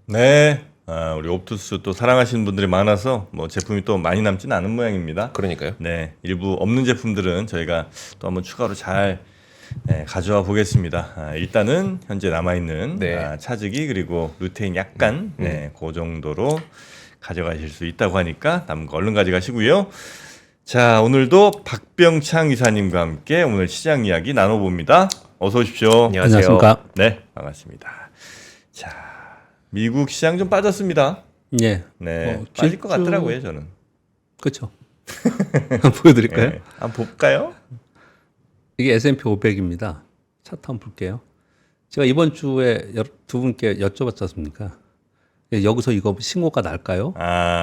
네. 우리 옵투스 또 사랑하시는 분들이 많아서 뭐 제품이 또 많이 남지는 않은 모양입니다. 그러니까요. 네. 일부 없는 제품들은 저희가 또 한번 추가로 잘 가져와 보겠습니다. 일단은 현재 남아있는 네. 차즈기 그리고 루테인 약간 그 정도로 가져가실 수 있다고 하니까 남은 거 얼른 가져가시고요. 자, 오늘도 박병창 이사님과 함께 오늘 시장 이야기 나눠봅니다. 어서 오십시오. 안녕하세요. 안녕하십니까? 네, 반갑습니다. 자, 미국 시장 좀 빠졌습니다. 예. 네, 빠질 것 같더라고요, 저는. 그렇죠. 보여드릴까요? 네, 한번 볼까요? 이게 S&P 500입니다. 차트 한번 볼게요. 제가 이번 주에 두 분께 여쭤봤지 않습니까? 여기서 이거 신고가 날까요?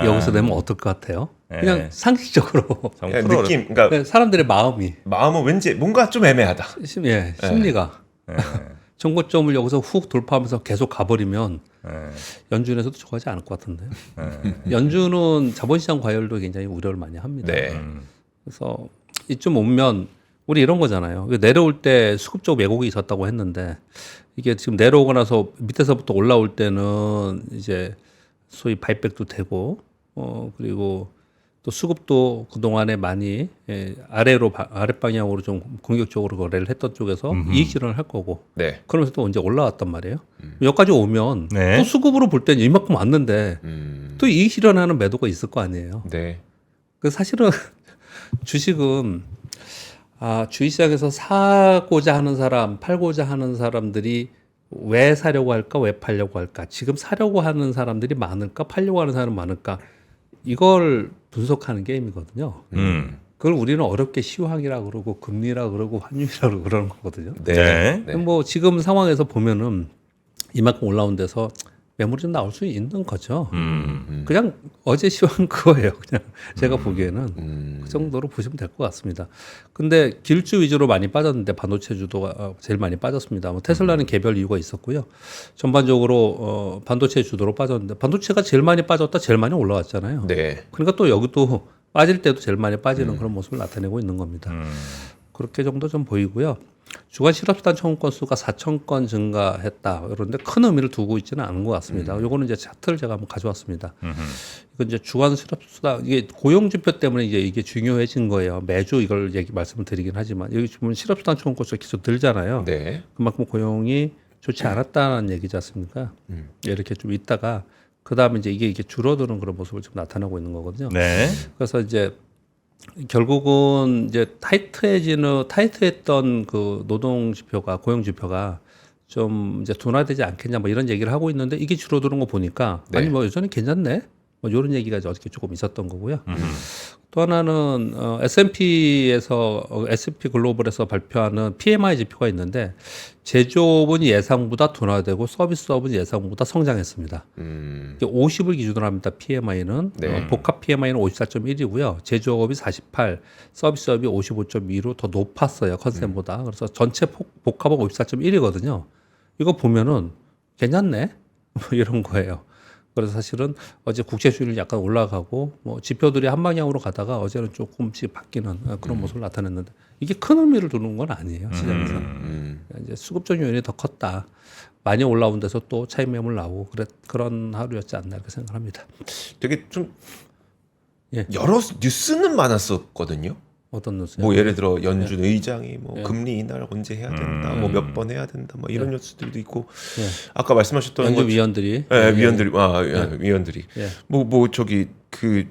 여기서 되면 어떨 것 같아요? 네. 그냥 상식적으로 그냥 느낌, 그러니까 사람들의 마음이 마음은 왠지 뭔가 좀 애매하다. 심리가 네. 정고점을 여기서 훅 돌파하면서 계속 가버리면 네. 연준에서도 좋아하지 않을 것 같은데요. 연준은 자본시장 과열도 굉장히 우려를 많이 합니다. 네. 그래서 이쯤 오면 우리 이런 거잖아요. 내려올 때 수급적 왜곡이 있었다고 했는데 이게 지금 내려오고 나서 밑에서부터 올라올 때는 이제 소위 바이백도 되고 그리고 또 수급도 그동안에 많이 아래 방향으로 좀 공격적으로 거래를 했던 쪽에서 이익 실현을 할 거고 네. 그러면서 또 이제 올라왔단 말이에요. 여기까지 오면 네. 또 수급으로 볼 때는 이만큼 왔는데 또 이익 실현하는 매도가 있을 거 아니에요. 네. 그 사실은 주식은 주식시장에서 사고자 하는 사람, 팔고자 하는 사람들이 왜 사려고 할까, 왜 팔려고 할까? 지금 사려고 하는 사람들이 많을까, 팔려고 하는 사람이 많을까? 이걸 분석하는 게임이거든요. 그걸 우리는 어렵게 시황이라 그러고 금리라 그러고 환율이라 그러는 거거든요. 네. 네. 뭐 지금 상황에서 보면은 이만큼 올라온 데서 매물이 좀 나올 수 있는 거죠. 그냥 어제 시황 그거예요. 그냥 제가 보기에는 그 정도로 보시면 될 것 같습니다. 근데 길주 위주로 많이 빠졌는데 반도체 주도가 제일 많이 빠졌습니다. 뭐 테슬라는 개별 이유가 있었고요. 전반적으로 반도체 주도로 빠졌는데 반도체가 제일 많이 빠졌다, 제일 많이 올라왔잖아요. 네. 그러니까 또 여기도 빠질 때도 제일 많이 빠지는 그런 모습을 나타내고 있는 겁니다. 그렇게 정도 좀 보이고요. 주간 실업수당 청구 건수가 4,000건 증가했다. 그런데 큰 의미를 두고 있지는 않은 것 같습니다. 요거는 이제 차트를 제가 한번 가져왔습니다. 이건 이제 주간 실업수당 이게 고용지표 때문에 이게 중요해진 거예요. 매주 이걸 말씀을 드리긴 하지만 여기 보면 실업수당 청구 건수가 계속 늘잖아요. 네. 그만큼 고용이 좋지 않았다는 얘기지 않습니까? 이렇게 좀 있다가 그 다음에 이제 이게 줄어드는 그런 모습을 좀 나타나고 있는 거거든요. 네. 그래서 이제 결국은 이제 타이트했던 그 노동 지표가 고용 지표가 좀 이제 둔화되지 않겠냐 뭐 이런 얘기를 하고 있는데 이게 줄어드는 거 보니까 네. 아니 뭐 여전히 괜찮네 뭐 이런 얘기가 이제 어저께 조금 있었던 거고요. 또 하나는 S&P에서 S&P 글로벌에서 발표하는 PMI 지표가 있는데 제조업은 예상보다 둔화되고 서비스업은 예상보다 성장했습니다. 이게 50을 기준으로 합니다. PMI는 네. 복합 PMI는 54.1이고요. 제조업이 48, 서비스업이 55.2로 더 높았어요. 컨센보다. 그래서 전체 복합은 54.1이거든요. 이거 보면은 괜찮네 뭐 이런 거예요. 그래서 사실은 어제 국제 수율이 약간 올라가고 뭐 지표들이 한 방향으로 가다가 어제는 조금씩 바뀌는 그런 모습을 나타냈는데 이게 큰 의미를 두는 건 아니에요 시장에서. 이제 수급적 요인이 더 컸다. 많이 올라온 데서 또 차익 매물 나오고 그런 하루였지 않나 이렇게 생각합니다. 되게 좀 예. 여러 뉴스는 많았었거든요. 어떤 뉴스요? 뭐 예를 들어 연준 의장이 뭐 금리 인하를 언제 해야 된다, 뭐 몇 번 해야 된다, 뭐 이런 뉴스들도 있고 예. 아까 말씀하셨던 연준 것- 위원들이 예, 위원들이 위원들이 예. 뭐 저기 그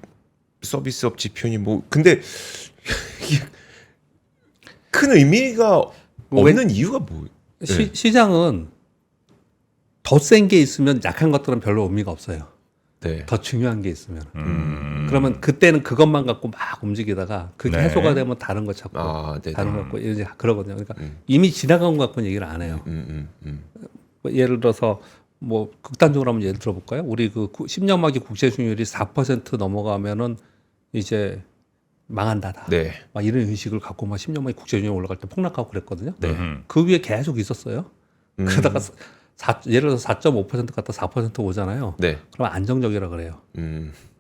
서비스업 지표니 뭐 근데 이게 큰 의미가 없는 이유가 뭐예요? 시장은 더 센 게 있으면 약한 것들은 별로 의미가 없어요. 네. 더 중요한 게 있으면. 그러면 그때는 그것만 갖고 막 움직이다가 그게 네. 해소가 되면 다른 거 찾고 네. 다른 거 갖고 이제 그러거든요. 그러니까 이미 지나간 거 갖고는 얘기를 안 해요. 뭐 예를 들어서 뭐 극단적으로 한번 예를 들어볼까요? 우리 그 10년 만기 국채 수익률이 4% 넘어가면은 이제 망한다다. 네. 막 이런 의식을 갖고 막 10년 만기 국채 수익률 올라갈 때 폭락하고 그랬거든요. 네. 그 위에 계속 있었어요. 그러다가 예를 들어서 4.5% 갔다 4% 오잖아요. 네. 그럼 안정적이라 그래요.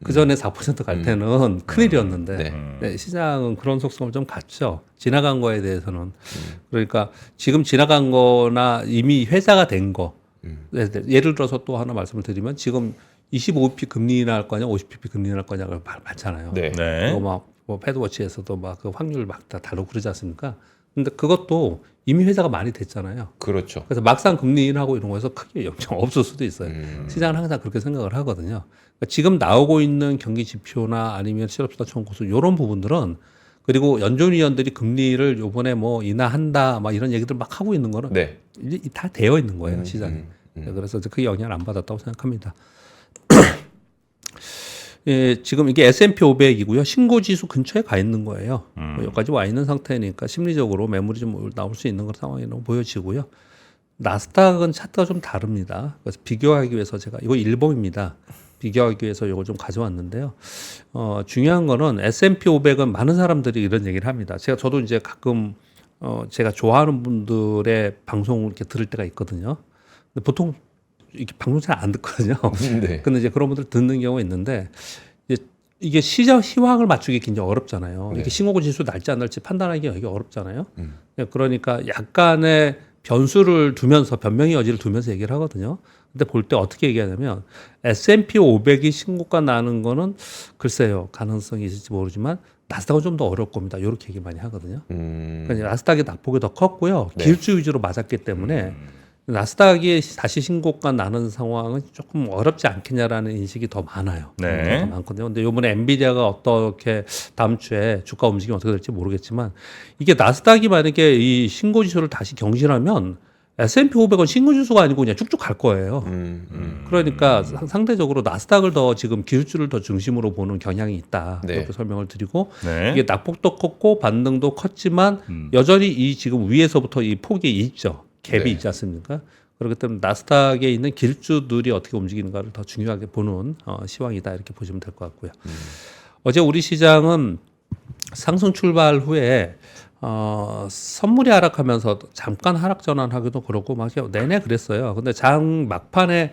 그 전에 4%갈 때는 큰일이었는데 네, 시장은 그런 속성을 좀 갖죠. 지나간 거에 대해서는. 그러니까 지금 지나간 거나 이미 회자가 된 거, 예를 들어서 또 하나 말씀을 드리면 지금 25bp 금리 인하할 거냐, 50bp 금리 인하할 거냐가 많잖아요. 네. 네. 그거 막뭐 패드워치에서도 막 그 확률 막 다 다루고 그러지 않습니까? 근데 그것도 이미 회자가 많이 됐잖아요. 그렇죠. 그래서 막상 금리 인하고 이런 거에서 크게 영향 없을 수도 있어요. 시장은 항상 그렇게 생각을 하거든요. 그러니까 지금 나오고 있는 경기 지표나 아니면 실업수다 청구수 이런 부분들은 그리고 연준위원들이 금리를 요번에 뭐 인하한다 막 이런 얘기들 막 하고 있는 거는 네. 이제 다 되어 있는 거예요, 시장에. 그래서 그 영향을 안 받았다고 생각합니다. 예, 지금 이게 S&P 500이고요. 신고 지수 근처에 가 있는 거예요. 뭐 여기까지 와 있는 상태니까 심리적으로 매물이 좀 나올 수 있는 그런 상황이라고 보여지고요. 나스닥은 차트가 좀 다릅니다. 그래서 비교하기 위해서 제가 이거 일봉입니다. 비교하기 위해서 이걸 좀 가져왔는데요. 중요한 거는 S&P 500은 많은 사람들이 이런 얘기를 합니다. 저도 이제 가끔 제가 좋아하는 분들의 방송을 이렇게 들을 때가 있거든요. 근데 보통 이렇게 방송 잘 안 듣거든요. 네. 근데 이제 그런 분들 듣는 경우가 있는데 이게 시장 시황을 맞추기 굉장히 어렵잖아요. 네. 이게 신고고 지수 날지 안 날지 판단하기가 되게 어렵잖아요. 그러니까 약간의 변수를 두면서 변명의 여지를 두면서 얘기를 하거든요. 근데 볼 때 어떻게 얘기하냐면 S&P 500이 신고가 나는 거는 글쎄요 가능성이 있을지 모르지만 나스닥은 좀 더 어려울 겁니다. 이렇게 얘기 많이 하거든요. 그러니까 나스닥이 낙폭이 더 컸고요. 네. 기술주 위주로 맞았기 때문에 나스닥이 다시 신고가 나는 상황은 조금 어렵지 않겠냐라는 인식이 더 많아요. 네. 더 많거든요. 근데 이번에 엔비디아가 어떻게 다음 주에 주가 움직임이 어떻게 될지 모르겠지만 이게 나스닥이 만약에 이 신고 지수를 다시 경신하면 S&P 500은 신고 지수가 아니고 그냥 쭉쭉 갈 거예요. 그러니까 상대적으로 나스닥을 더 지금 기술주를 더 중심으로 보는 경향이 있다. 네. 이렇게 설명을 드리고 네. 이게 낙폭도 컸고 반등도 컸지만 여전히 이 지금 위에서부터 이 폭이 있죠. 갭이 네. 있지 않습니까? 그렇기 때문에 나스닥에 있는 기술주들이 어떻게 움직이는가를 더 중요하게 보는 시황이다 이렇게 보시면 될 것 같고요. 어제 우리 시장은 상승 출발 후에 선물이 하락하면서 잠깐 하락 전환하기도 그렇고 막 내내 그랬어요. 근데 장 막판에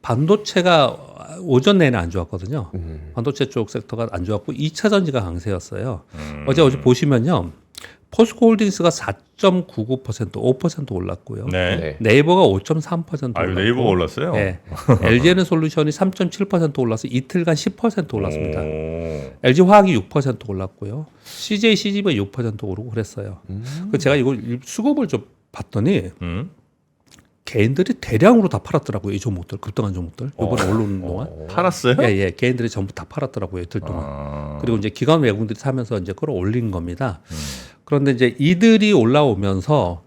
반도체가 오전 내내 안 좋았거든요. 반도체 쪽 섹터가 안 좋았고 2차 전지가 강세였어요. 어제 보시면요. 포스코홀딩스가 4.99% 5% 올랐고요. 네. 네. 네이버가 5.3% 아유, 올랐고 네이버가 올랐어요? 네. LG에는 솔루션이 3.7% 올라서 이틀간 10% 올랐습니다. 오. LG 화학이 6% 올랐고요. CJ CGV가 6% 오르고 그랬어요. 그 제가 이걸 수급을 좀 봤더니 개인들이 대량으로 다 팔았더라고요. 이 종목들 급등한 종목들 이번에 올라오는 동안. 팔았어요? 예, 개인들이 전부 다 팔았더라고요. 이틀 동안. 그리고 이제 기관 외국인들이 사면서 이제 끌어올린 겁니다. 그런데 이제 이들이 올라오면서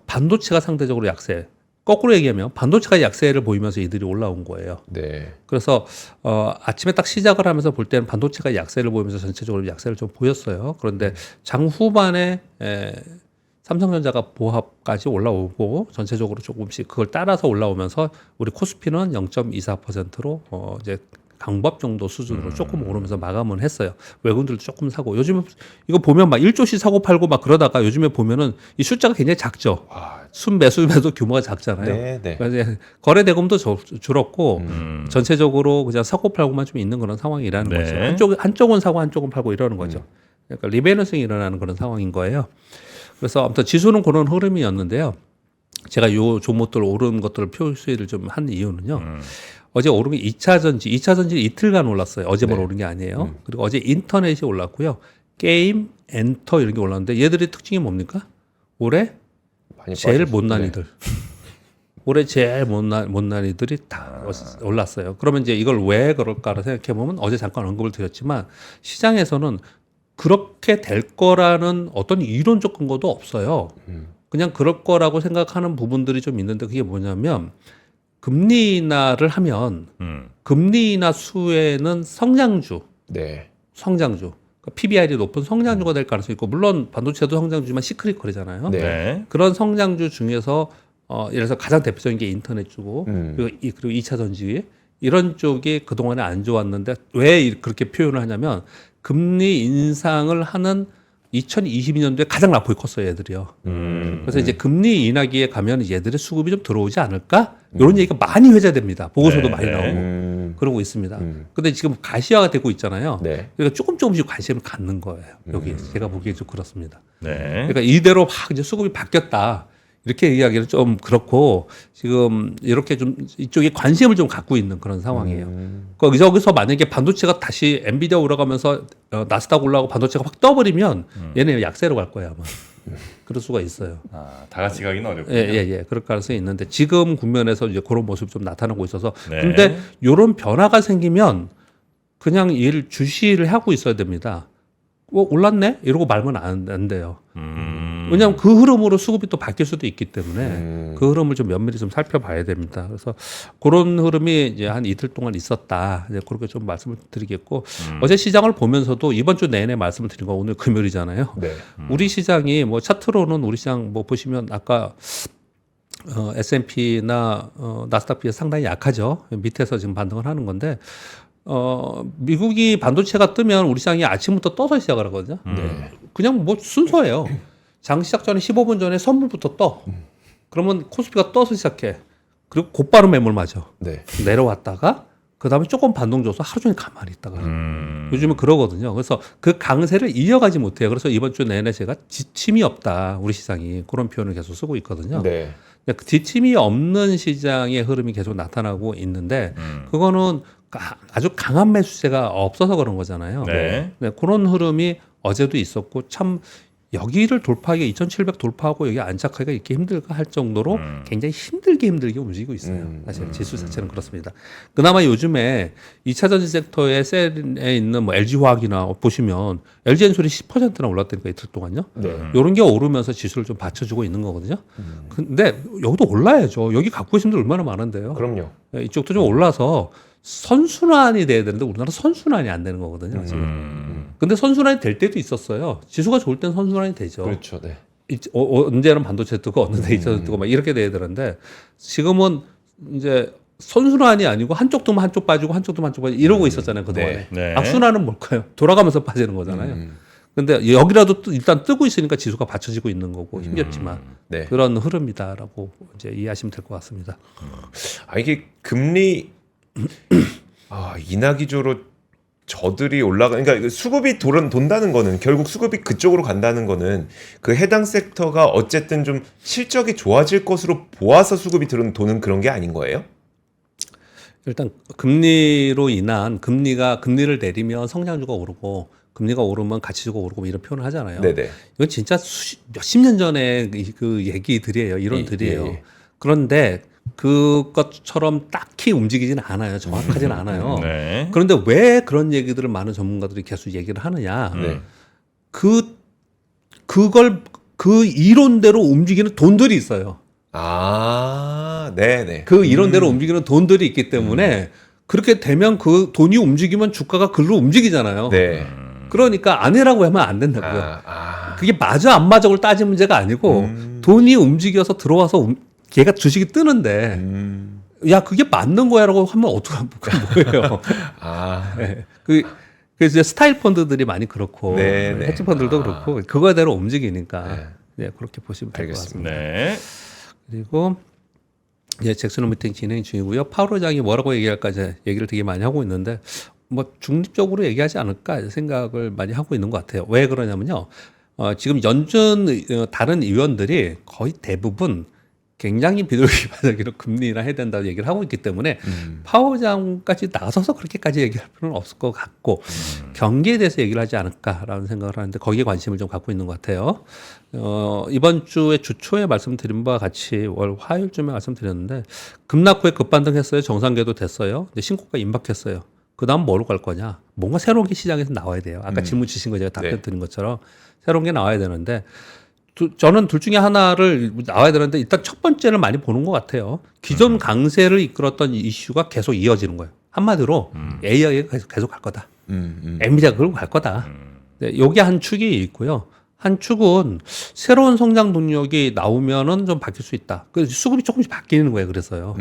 반도체가 상대적으로 약세. 거꾸로 얘기하면 반도체가 약세를 보이면서 이들이 올라온 거예요. 네. 그래서 아침에 딱 시작을 하면서 볼 때는 반도체가 약세를 보이면서 전체적으로 약세를 좀 보였어요. 그런데 장 후반에 삼성전자가 보합까지 올라오고 전체적으로 조금씩 그걸 따라서 올라오면서 우리 코스피는 0.24%로 이제 강법 정도 수준으로 조금 오르면서 마감은 했어요. 외국인들도 조금 사고 요즘에 이거 보면 막 1조씩 사고 팔고 막 그러다가 요즘에 보면은 이 숫자가 굉장히 작죠. 순매수매도 규모가 작잖아요. 네, 네. 그래서 거래 대금도 줄었고 전체적으로 그냥 사고 팔고만 좀 있는 그런 상황이라는 네. 거죠. 한쪽은 사고 한쪽은 팔고 이러는 거죠. 그러니까 리밸런싱이 일어나는 그런 상황인 거예요. 그래서 아무튼 지수는 그런 흐름이었는데요. 제가 요 종목들 오른 것들을 표시를 좀 한 이유는요. 어제 오른 게 2차 전지 이틀간 올랐어요. 어제만 오른 게 아니에요. 그리고 어제 인터넷이 올랐고요. 게임, 엔터 이런 게 올랐는데 얘들의 특징이 뭡니까? 올해 많이 제일 빠졌어요. 못난 네. 이들. 올해 제일 못난 이들이 다 올랐어요. 그러면 이제 이걸 왜 그럴까를 생각해 보면 어제 잠깐 언급을 드렸지만 시장에서는 그렇게 될 거라는 어떤 이론적 근거도 없어요. 그냥 그럴 거라고 생각하는 부분들이 좀 있는데 그게 뭐냐면 금리 인하를 하면 금리 인하 수에는 성장주, 네. 그러니까 PBR이 높은 성장주가 될 가능성이 있고 물론 반도체도 성장주지만 시크릿거리잖아요. 네. 네. 그런 성장주 중에서 예를 들어서 가장 대표적인 게 인터넷주고 그리고 2차 전지 이런 쪽이 그동안에 안 좋았는데 왜 그렇게 표현을 하냐면 금리 인상을 하는 2022년도에 가장 낙폭이 컸어요, 얘들이요. 그래서 이제 금리 인하기에 가면 얘들의 수급이 좀 들어오지 않을까? 이런 얘기가 많이 회자됩니다. 보고서도 많이 나오고 그러고 있습니다. 근데 지금 가시화가 되고 있잖아요. 네. 그러니까 조금씩 관심을 갖는 거예요. 여기 제가 보기에 좀 그렇습니다. 네. 그러니까 이대로 막 이제 수급이 바뀌었다. 이렇게 얘기하기는 좀 그렇고 지금 이렇게 좀 이쪽에 관심을 좀 갖고 있는 그런 상황이에요. 여기서 만약에 반도체가 다시 엔비디아 올라가면서 나스닥 올라가고 반도체가 확 떠버리면 얘네 약세로 갈 거야 아마. 그럴 수가 있어요. 다 같이 가기는 어렵군요. 예. 그럴 가능성이 있는데 지금 국면에서 이제 그런 모습이 좀 나타나고 있어서 네. 근데 이런 변화가 생기면 그냥 일 주시를 하고 있어야 됩니다. 올랐네? 이러고 말면 안 돼요. 왜냐하면 그 흐름으로 수급이 또 바뀔 수도 있기 때문에 그 흐름을 좀 면밀히 좀 살펴봐야 됩니다. 그래서 그런 흐름이 이제 한 이틀 동안 있었다. 이제 그렇게 좀 말씀을 드리겠고 어제 시장을 보면서도 이번 주 내내 말씀을 드린 거 오늘 금요일이잖아요. 네. 우리 시장이 뭐 차트로는 우리 시장 뭐 보시면 아까 S&P나 나스닥 비해 상당히 약하죠. 밑에서 지금 반등을 하는 건데 미국이 반도체가 뜨면 우리 시장이 아침부터 떠서 시작을 하거든요. 그냥 뭐 순서예요. 장 시작 전에 15분 전에 선물부터 떠. 그러면 코스피가 떠서 시작해. 그리고 곧바로 매물 맞아. 네. 내려왔다가 그다음에 조금 반동 줘서 하루 종일 가만히 있다가 요즘은 그러거든요. 그래서 그 강세를 이어가지 못해요. 그래서 이번 주 내내 제가 지침이 없다. 우리 시장이 그런 표현을 계속 쓰고 있거든요. 네. 근데 그 지침이 없는 시장의 흐름이 계속 나타나고 있는데 그거는 아주 강한 매수세가 없어서 그런 거잖아요. 네. 그런 흐름이 어제도 있었고 참 여기를 돌파하기 2,700 돌파하고 여기 안착하기가 이렇게 힘들까 할 정도로 굉장히 힘들게 움직이고 있어요. 사실 지수 자체는 그렇습니다. 그나마 요즘에 2차 전지 섹터의 셀에 있는 뭐 LG화학이나 보시면 LG엔솔이 10%나 올랐다니까 이틀 동안요. 네. 이런 게 오르면서 지수를 좀 받쳐주고 있는 거거든요. 근데 여기도 올라야죠. 여기 갖고 계신 분들 얼마나 많은데요. 그럼요. 이쪽도 좀 올라서 선순환이 돼야 되는데 우리나라 선순환이 안 되는 거거든요. 지금. 근데 선순환이 될 때도 있었어요. 지수가 좋을 땐 선순환이 되죠. 그렇죠. 네. 언제는 반도체 뜨고 어느 데 있어서 뜨고 막 이렇게 돼야 되는데 지금은 이제 선순환이 아니고 한쪽 뜨면 한쪽 빠지고 한쪽 뜨면 한쪽 빠지고 이러고 있었잖아요. 그동안에. 네. 악순환은 뭘까요? 돌아가면서 빠지는 거잖아요. 근데 여기라도 일단 뜨고 있으니까 지수가 받쳐지고 있는 거고 힘겹지만 네. 그런 흐름이다라고 이제 이해하시면 될 것 같습니다. 이게 금리 인하 기조로 저들이 그러니까 수급이 돈다는 거는 결국 수급이 그쪽으로 간다는 거는 그 해당 섹터가 어쨌든 좀 실적이 좋아질 것으로 보아서 수급이 도는 그런 게 아닌 거예요? 일단 금리로 인한 금리를 내리면 성장주가 오르고 금리가 오르면 가치주가 오르고 뭐 이런 표현을 하잖아요. 네네. 이건 진짜 몇십 년 전에 그 얘기들이에요. 이론들이에요. 예. 그런데 그것처럼 딱히 움직이지는 않아요. 정확하지는 않아요. 네. 그런데 왜 그런 얘기들을 많은 전문가들이 계속 얘기를 하느냐? 네. 그걸 그 이론대로 움직이는 돈들이 있어요. 네네. 그 이론대로 움직이는 돈들이 있기 때문에 그렇게 되면 그 돈이 움직이면 주가가 글로 움직이잖아요. 네. 그러니까 안 해라고 하면 안 된다고요. 아. 그게 맞아 안 맞아를 따진 문제가 아니고 돈이 움직여서 들어와서 걔가 주식이 뜨는데 야 그게 맞는 거야라고 하면 어떡하면 뭐예요? 네. 그래서 이제 스타일 펀드들이 많이 그렇고 네네. 헤지 펀드들도 그렇고 그거대로 움직이니까 네, 그렇게 보시면 될 것 같습니다. 네. 그리고 이제 잭슨 미팅 진행 중이고요. 파월 의장이 뭐라고 얘기할까 이제 얘기를 되게 많이 하고 있는데 뭐 중립적으로 얘기하지 않을까 생각을 많이 하고 있는 것 같아요. 왜 그러냐면요. 지금 연준 다른 의원들이 거의 대부분 굉장히 비둘기바닥으로 금리나 해야 된다고 얘기를 하고 있기 때문에 파월 의장까지 나서서 그렇게까지 얘기할 필요는 없을 것 같고 경기에 대해서 얘기를 하지 않을까라는 생각을 하는데 거기에 관심을 좀 갖고 있는 것 같아요. 이번 주에 주 초에 말씀드린 바와 같이 월 화요일쯤에 말씀드렸는데 급락 후에 급반등했어요. 정상궤도 됐어요. 근데 신고가 임박했어요. 그 다음 뭐로 갈 거냐? 뭔가 새로운 게 시장에서 나와야 돼요. 아까 질문 주신 거 제가 답변 드린 것처럼 새로운 게 나와야 되는데 저는 둘 중에 하나를 나와야 되는데 일단 첫 번째를 많이 보는 것 같아요. 기존 강세를 이끌었던 이슈가 계속 이어지는 거예요. 한마디로 AI가 계속 갈 거다. 엔비디아가 그걸로 갈 거다. 네, 요게 한 축이 있고요. 한 축은 새로운 성장 동력이 나오면은 좀 바뀔 수 있다. 그 수급이 조금씩 바뀌는 거예요. 그래서요.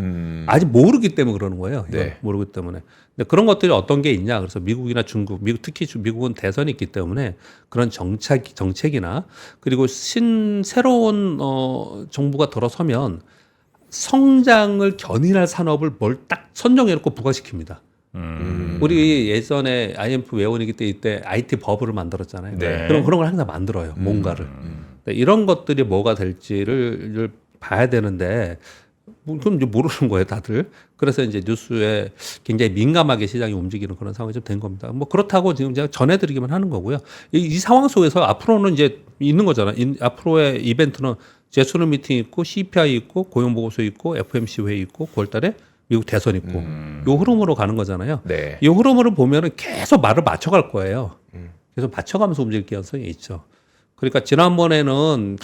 아직 모르기 때문에 그러는 거예요. 네. 모르기 때문에. 근데 그런 것들이 어떤 게 있냐. 그래서 미국이나 중국, 특히 미국은 대선이 있기 때문에 그런 정책이나 그리고 새로운 정부가 들어서면 성장을 견인할 산업을 뭘 딱 선정해놓고 부과시킵니다. 우리 예전에 IMF 외원위기 때 이때 IT 버블을 만들었잖아요. 네. 그런 걸 항상 만들어요. 뭔가를. 이런 것들이 뭐가 될지를 봐야 되는데 그럼 이제 모르는 거예요, 다들. 그래서 이제 뉴스에 굉장히 민감하게 시장이 움직이는 그런 상황이 좀 된 겁니다. 뭐 그렇다고 지금 제가 전해드리기만 하는 거고요. 이 상황 속에서 앞으로는 이제 있는 거잖아요. 앞으로의 이벤트는 제스너 미팅 있고 CPI 있고 고용보고서 있고 FOMC 회의 있고 9월달에 미국 대선 있고 요 흐름으로 가는 거잖아요. 네. 이 흐름으로 보면은 계속 말을 맞춰갈 거예요. 계속 맞춰가면서 움직일 가능성이 있죠. 그러니까 지난번에는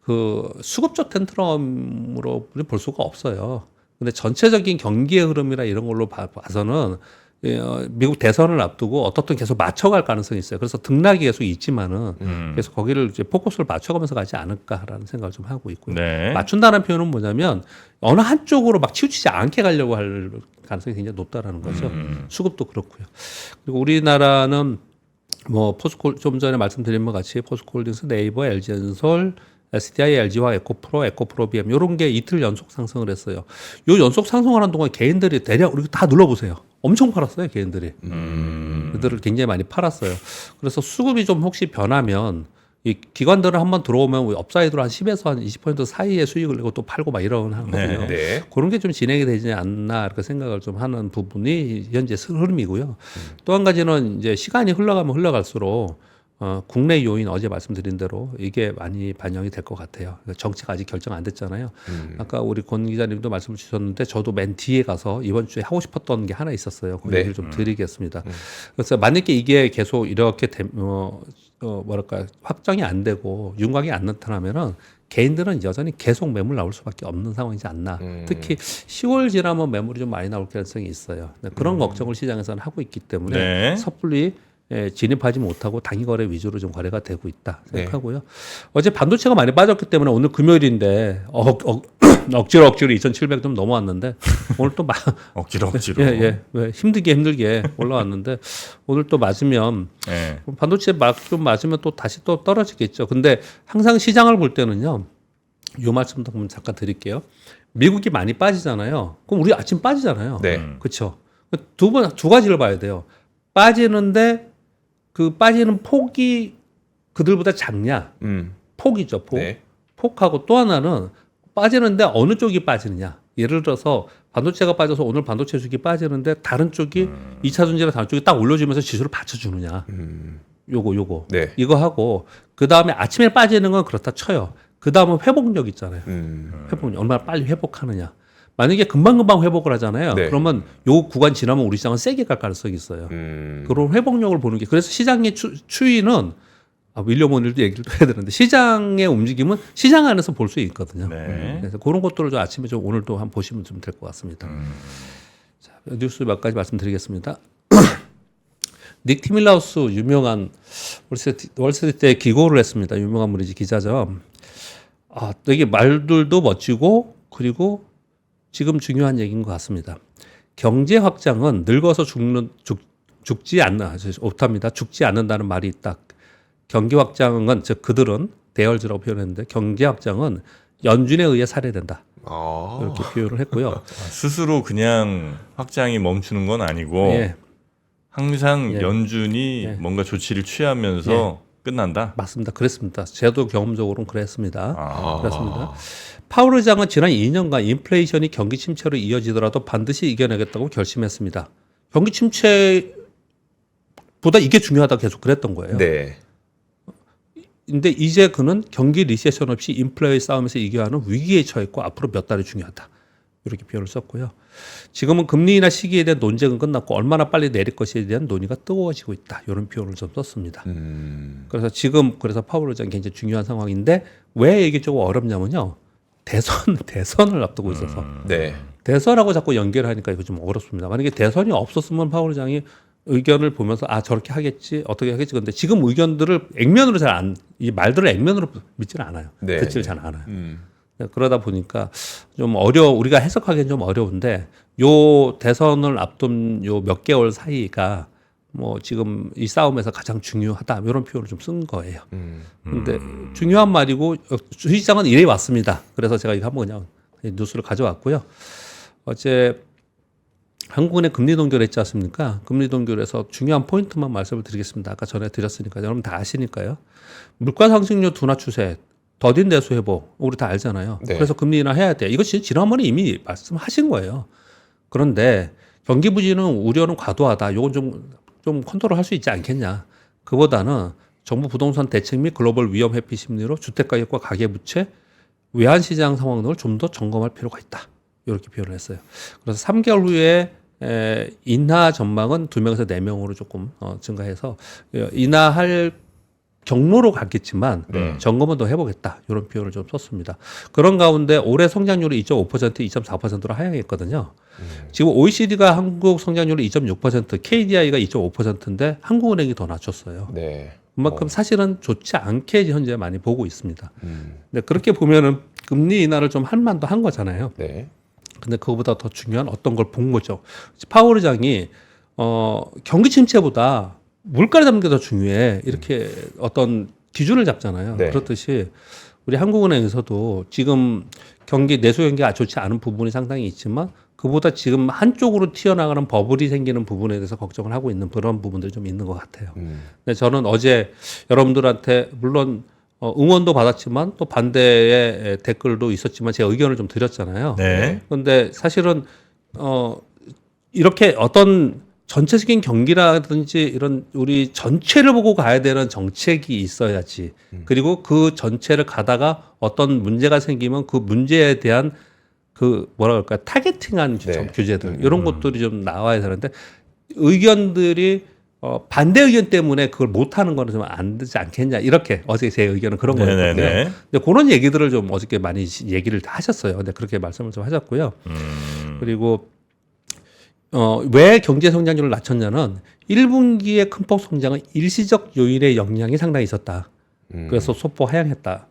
그 수급적 텐트럼으로 볼 수가 없어요. 근데 전체적인 경기의 흐름이나 이런 걸로 봐서는 미국 대선을 앞두고 어떻든 계속 맞춰갈 가능성이 있어요. 그래서 등락이 계속 있지만은 계속 거기를 이제 포커스를 맞춰가면서 가지 않을까라는 생각을 좀 하고 있고요. 네. 맞춘다는 표현은 뭐냐면 어느 한쪽으로 막 치우치지 않게 가려고 할 가능성이 굉장히 높다라는 거죠. 수급도 그렇고요. 그리고 우리나라는 뭐 포스콜 좀 전에 말씀드린 것 같이 포스코홀딩스, 네이버, LG엔솔, SDI, LG와 에코프로 BM 이런 게 이틀 연속 상승을 했어요. 요 연속 상승하는 동안 개인들이 대략 우리 다 눌러보세요. 엄청 팔았어요, 개인들이. 그들을 굉장히 많이 팔았어요. 그래서 수급이 좀 혹시 변하면 이 기관들은 한번 들어오면 업사이드로 한 10에서 한 20% 사이에 수익을 내고 또 팔고 막 이러는 하거든요. 네. 그런 게 좀 진행이 되지 않나 이렇게 생각을 좀 하는 부분이 현재 흐름이고요. 또 한 가지는 이제 시간이 흘러가면 흘러갈수록 국내 요인 어제 말씀드린 대로 이게 많이 반영이 될 것 같아요. 정책 아직 결정 안 됐잖아요. 아까 우리 권 기자님도 말씀을 주셨는데 저도 맨 뒤에 가서 이번 주에 하고 싶었던 게 하나 있었어요. 그 네. 얘기를 좀 드리겠습니다. 그래서 만약에 이게 계속 이렇게 뭐랄까 확정이 안 되고 윤곽이 안 나타나면은 개인들은 여전히 계속 매물 나올 수밖에 없는 상황이지 않나. 특히 10월 지나면 매물이 좀 많이 나올 가능성이 있어요. 그런 걱정을 시장에서는 하고 있기 때문에 네. 섣불리 진입하지 못하고 단기 거래 위주로 좀 거래가 되고 있다 생각하고요. 어제 반도체가 많이 빠졌기 때문에 오늘 금요일인데 억지로 2,700 좀 넘어왔는데 오늘 또 억지로. 왜 힘들게 올라왔는데 오늘 또 맞으면 네. 반도체 좀 맞으면 또 다시 또 떨어지겠죠. 근데 항상 시장을 볼 때는요. 요 말씀도 한번 잠깐 드릴게요. 미국이 많이 빠지잖아요. 그럼 우리 아침 빠지잖아요. 네. 그렇죠. 두 가지를 봐야 돼요. 빠지는데 그 빠지는 폭이 그들보다 작냐? 폭이죠, 폭. 네. 폭하고 또 하나는 빠지는데 어느 쪽이 빠지느냐. 예를 들어서 반도체가 빠져서 오늘 반도체 주식이 빠지는데 다른 쪽이 2차 전지나 다른 쪽이 딱 올려주면서 지수를 받쳐주느냐. 요거. 네. 이거 하고 그 다음에 아침에 빠지는 건 그렇다 쳐요. 그 다음은 회복력 있잖아요. 회복력. 얼마나 빨리 회복하느냐. 만약에 금방금방 회복을 하잖아요. 네. 그러면 요 구간 지나면 우리 시장은 세게 갈 가능성이 있어요. 그런 회복력을 보는 게 그래서 시장의 추이는 윌리엄 오닐도 얘기를 해야 되는데 시장의 움직임은 시장 안에서 볼 수 있거든요. 네. 그래서 그런 것들을 좀 아침에 좀 오늘도 한번 보시면 좀 될 것 같습니다. 자, 뉴스 몇 가지 말씀드리겠습니다. 닉 티밀라우스 유명한 월스트리트에 기고를 했습니다. 유명한 분이지 기자죠. 되게 말들도 멋지고 그리고 지금 중요한 얘기인 것 같습니다. 경제 확장은 늙어서 죽지 않는다는 말이 있다. 경제 확장은 즉 그들은 대열즈라고 표현했는데 경제 확장은 연준에 의해 살해된다. 이렇게 표현을 했고요. 스스로 그냥 확장이 멈추는 건 아니고 예, 항상 예. 연준이 예. 뭔가 조치를 취하면서 끝난다. 맞습니다. 그랬습니다. 저도 경험적으로는 그랬습니다. 그렇습니다. 아. 파월 의장은 지난 2년간 인플레이션이 경기 침체로 이어지더라도 반드시 이겨내겠다고 결심했습니다. 경기 침체보다 이게 중요하다 계속 그랬던 거예요. 네. 근데 이제 그는 경기 리세션 없이 인플레이 싸움에서 이겨야 하는 위기에 처했고 앞으로 몇 달이 중요하다. 이렇게 표현을 썼고요. 지금은 금리나 시기에 대한 논쟁은 끝났고 얼마나 빨리 내릴 것에 대한 논의가 뜨거워지고 있다. 이런 표현을 좀 썼습니다. 그래서 파월 의장 굉장히 중요한 상황인데 왜 이게 조금 어렵냐면요. 대선을 앞두고 있어서 네. 대선하고 자꾸 연결하니까 이거 좀 어렵습니다. 만약에 대선이 없었으면 파월 의장이 의견을 보면서 어떻게 하겠지. 근데 지금 의견들을 액면으로 이 말들을 액면으로 믿지는 않아요. 네. 듣지를 잘 않아요. 그러다 보니까 좀 우리가 해석하기는 좀 어려운데 요 대선을 앞둔 요 몇 개월 사이가 뭐 지금 이 싸움에서 가장 중요하다 이런 표현을 좀 쓴 거예요. 근데 중요한 말이고 주식시장은 이래 왔습니다. 그래서 제가 이거 한번 그냥 뉴스를 가져왔고요. 어제 한국은행 금리 동결했지 않습니까? 금리 동결에서 중요한 포인트만 말씀을 드리겠습니다. 아까 전에 드렸으니까 여러분 다 아시니까요. 물가 상승률 둔화 추세 더딘 대수 회복 우리 다 알잖아요. 네. 그래서 금리 인하 해야 돼. 이것이 지난번에 이미 말씀하신 거예요. 그런데 경기 부진은 우려는 과도하다. 이건 좀 컨트롤할 수 있지 않겠냐. 그보다는 정부 부동산 대책 및 글로벌 위험 회피 심리로 주택가격과 가계부채 외환 시장 상황 등을 좀 더 점검할 필요가 있다. 이렇게 표현을 했어요. 그래서 3개월 후에 인하 전망은 2명에서 4명으로 조금 증가해서 인하할 경로로 갔겠지만 점검은 더 해보겠다. 이런 표현을 좀 썼습니다. 그런 가운데 올해 성장률이 2.5%, 2.4%로 하향했거든요. 지금 OECD가 한국 성장률이 2.6%, KDI가 2.5%인데 한국은행이 더 낮췄어요. 네. 그만큼 사실은 좋지 않게 현재 많이 보고 있습니다. 근데 그렇게 보면은 금리 인하를 좀 할 만도 한 거잖아요. 네. 근데 그거보다 더 중요한 어떤 걸 본 거죠. 파월 의장이 경기 침체보다 물가를 잡는 게 더 중요해. 이렇게 어떤 기준을 잡잖아요. 네. 그렇듯이 우리 한국은행에서도 지금 경기 내수 경기가 좋지 않은 부분이 상당히 있지만 그보다 지금 한쪽으로 튀어나가는 버블이 생기는 부분에 대해서 걱정을 하고 있는 그런 부분들이 좀 있는 것 같아요. 근데 저는 어제 여러분들한테 물론 응원도 받았지만 또 반대의 댓글도 있었지만 제 의견을 좀 드렸잖아요. 네. 그런데 사실은 이렇게 어떤 전체적인 경기라든지 이런 우리 전체를 보고 가야 되는 정책이 있어야지. 그리고 그 전체를 가다가 어떤 문제가 생기면 그 문제에 대한 그 뭐라 그럴까 타겟팅한 네. 규제들 이런 것들이 좀 나와야 되는데 의견들이 반대 의견 때문에 그걸 못하는 거는 좀 안 되지 않겠냐 이렇게 어제 제 의견은 그런 거였거든요. 네네네. 근데 그런 얘기들을 좀 어저께 많이 얘기를 다 하셨어요. 근데 그렇게 말씀을 좀 하셨고요. 그리고 왜 경제 성장률을 낮췄냐는 1분기의 큰 폭 성장은 일시적 요인의 영향이 상당히 있었다. 그래서 소폭 하향했다.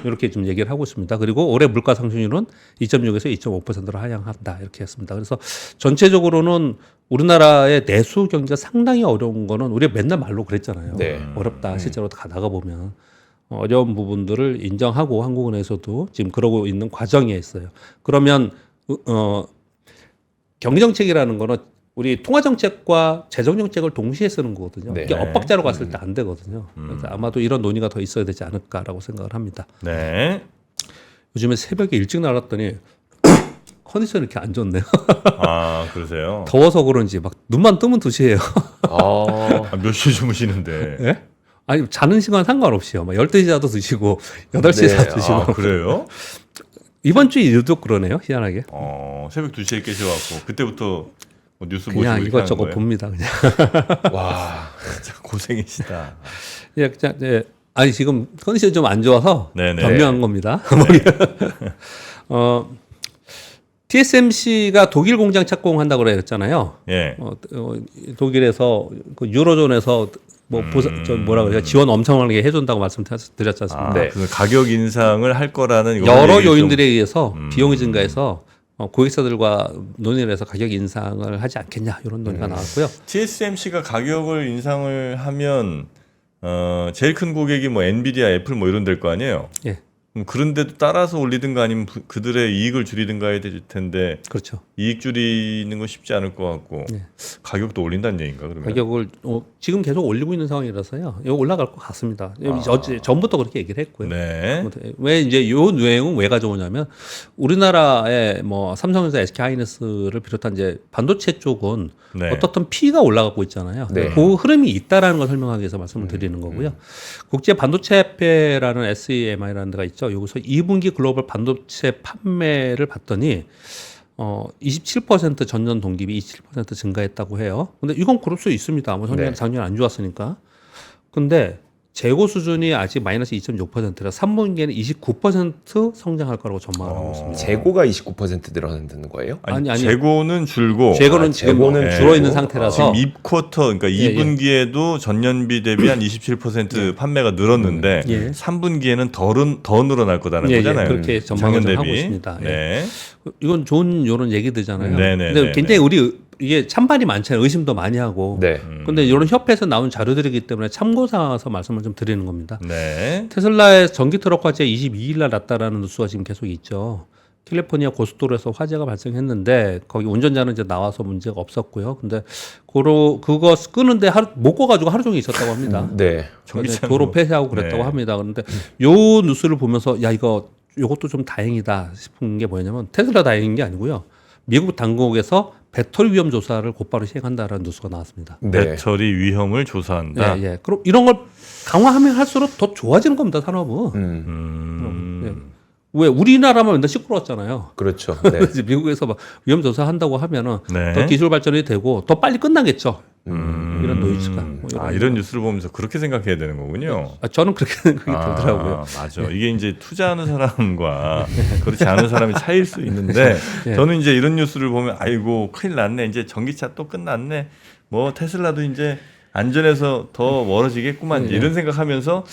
이렇게 좀 얘기를 하고 있습니다. 그리고 올해 물가 상승률은 2.6에서 2.5%로 하향한다. 이렇게 했습니다. 그래서 전체적으로는 우리나라의 내수 경기가 상당히 어려운 거는 우리가 맨날 말로 그랬잖아요. 네. 어렵다. 실제로 다 나가보면. 어려운 부분들을 인정하고 한국은행에서도 지금 그러고 있는 과정에 있어요. 그러면 경기정책이라는 거는 우리 통화정책과 재정정책을 동시에 쓰는 거거든요. 네. 이게 엇박자로 갔을 때 안 되거든요. 그래서 아마도 이런 논의가 더 있어야 되지 않을까라고 생각을 합니다. 네. 요즘에 새벽에 일찍 나갔더니 컨디션이 이렇게 안 좋네요. 아, 그러세요? 더워서 그런지 막 눈만 뜨면 2시예요. 몇 시에 주무시는데? 예? 아니 자는 시간 상관없이요. 막 12시 자도 드시고 8시에 네. 자도 드시고. 아, 그래요? 이번 주에 유독 그러네요. 희한하게. 새벽 2시에 깨셔갖고 그때부터 뭐 뉴스 보시고 그냥 이렇게 이것저것 하는 거예요? 봅니다. 그냥. 와. 진짜 고생이시다. 예, 그냥 아니 지금 컨디션이 좀 안 좋아서 네네. 변명한 겁니다. TSMC가 독일 공장 착공한다고 그랬잖아요. 예. 독일에서 그 유로존에서 뭐 뭐라 그래요? 지원 엄청나게 해준다고 말씀드렸지 않습니까? 네. 그 가격 인상을 할 거라는 이거 여러 얘기를 좀- 요인들에 의해서 비용이 증가해서 고객사들과 논의를 해서 가격 인상을 하지 않겠냐 이런 논의가 나왔고요. TSMC가 가격을 인상을 하면 제일 큰 고객이 뭐 엔비디아, 애플 뭐 이런 될 거 아니에요. 예, 그런데도 따라서 올리든가 아니면 그들의 이익을 줄이든가 해야 될 텐데 그렇죠. 이익 줄이는 건 쉽지 않을 것 같고 네. 가격도 올린다는 얘기인가 그러면? 가격을 지금 계속 올리고 있는 상황이라서요. 이거 올라갈 것 같습니다. 어제 전부터 그렇게 얘기를 했고요. 네. 왜 이제 요 내용은 왜 가져오냐면 우리나라의 뭐 삼성전자, SK하이닉스를 비롯한 이제 반도체 쪽은 네. 어떻든 P가 올라가고 있잖아요. 네. 그 흐름이 있다라는 걸 설명하기 위해서 말씀을 드리는 거고요. 국제 반도체 협회라는 SEMI라는 데가 있죠. 여기서 2분기 글로벌 반도체 판매를 봤더니 27% 전년 동기비 27% 증가했다고 해요. 근데 이건 그럴 수 있습니다. 뭐 네. 작년 안 좋았으니까. 근데 재고 수준이 아직 마이너스 2.6%라 3분기에는 29% 성장할 거라고 전망을 하고 있습니다. 재고가 29% 늘어난다는 거예요? 아니, 아니. 재고는 줄고 재고는 지금 재고는 줄어 있는 줄고. 상태라서 지금 입쿼터 그러니까 예, 2분기에도 전년비 대비 한 27% 판매가 늘었는데 예. 3분기에는 더 늘어날 거다는 예, 예, 거잖아요. 그렇게 전망을 작년 좀 하고 대비. 있습니다. 예. 네. 이건 좋은 요런 얘기들잖아요. 네네네네. 근데 굉장히 우리 이게 찬반이 많잖아요. 의심도 많이 하고. 네. 근데 이런 협회에서 나온 자료들이기 때문에 참고 삼아서 말씀을 좀 드리는 겁니다. 네. 테슬라의 전기 트럭 화재 22일 날 났다라는 뉴스가 지금 계속 있죠. 캘리포니아 고속도로에서 화재가 발생했는데 거기 운전자는 이제 나와서 문제가 없었고요. 근데 그거 끄는데 못 꺼가지고 하루 종일 있었다고 합니다. 네. 전기차로. 도로 폐쇄하고 그랬다고 네. 합니다. 그런데 요 뉴스를 보면서 야 이것도 좀 다행이다 싶은 게 뭐냐면 테슬라 다행인 게 아니고요. 미국 당국에서 배터리 위험 조사를 곧바로 시행한다라는 뉴스가 나왔습니다. 네. 배터리 위험을 조사한다. 예, 예. 그럼 이런 걸 강화하면 할수록 더 좋아지는 겁니다, 산업은. 왜 우리나라만 맨날 시끄러웠잖아요. 그렇죠. 네. 이제 미국에서 막 위험 조사한다고 하면은 네. 더 기술 발전이 되고 더 빨리 끝나겠죠. 이런 노이즈가. 뭐 이런 뉴스를 보면서 그렇게 생각해야 되는 거군요. 저는 그렇게 생각이 들더라고요. 맞아. 이게 이제 투자하는 사람과 그렇지 않은 사람의 차이일 수 있는데 예. 저는 이제 이런 뉴스를 보면 아이고 큰일 났네. 이제 전기차 또 끝났네. 뭐 테슬라도 이제 안전에서 더 멀어지겠구만 예. 이런 생각하면서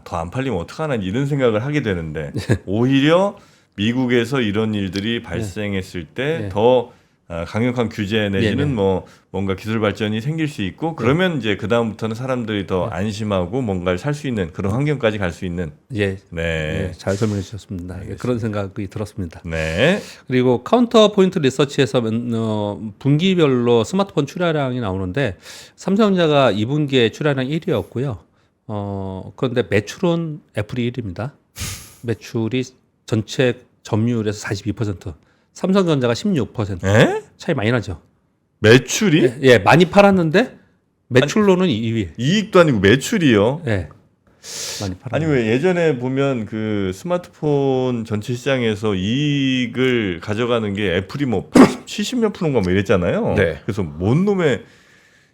더 안 팔리면 어떡하나 이런 생각을 하게 되는데 오히려 미국에서 이런 일들이 발생했을 때 예. 더 강력한 규제 내지는 예, 예. 뭐 뭔가 기술 발전이 생길 수 있고 그러면 이제 그 다음부터는 사람들이 더 안심하고 뭔가를 살 수 있는 그런 환경까지 갈 수 있는 예. 네. 예, 잘 설명해 주셨습니다. 예, 그런 생각이 들었습니다. 네. 그리고 카운터 포인트 리서치에서 분기별로 스마트폰 출하량이 나오는데 삼성전자가 2분기에 출하량 1위였고요. 그런데 매출은 애플이 1위입니다. 매출이 전체 점유율에서 42%, 삼성전자가 16%. 에? 차이 많이 나죠. 매출이 예, 많이 팔았는데 매출로는 2위. 이익도 아니고 매출이요. 예. 많이 팔았. 아니 왜 예전에 보면 그 스마트폰 전체 시장에서 이익을 가져가는 게 애플이 뭐 70몇 프로인가 뭐 이랬잖아요. 네. 그래서 뭔 놈의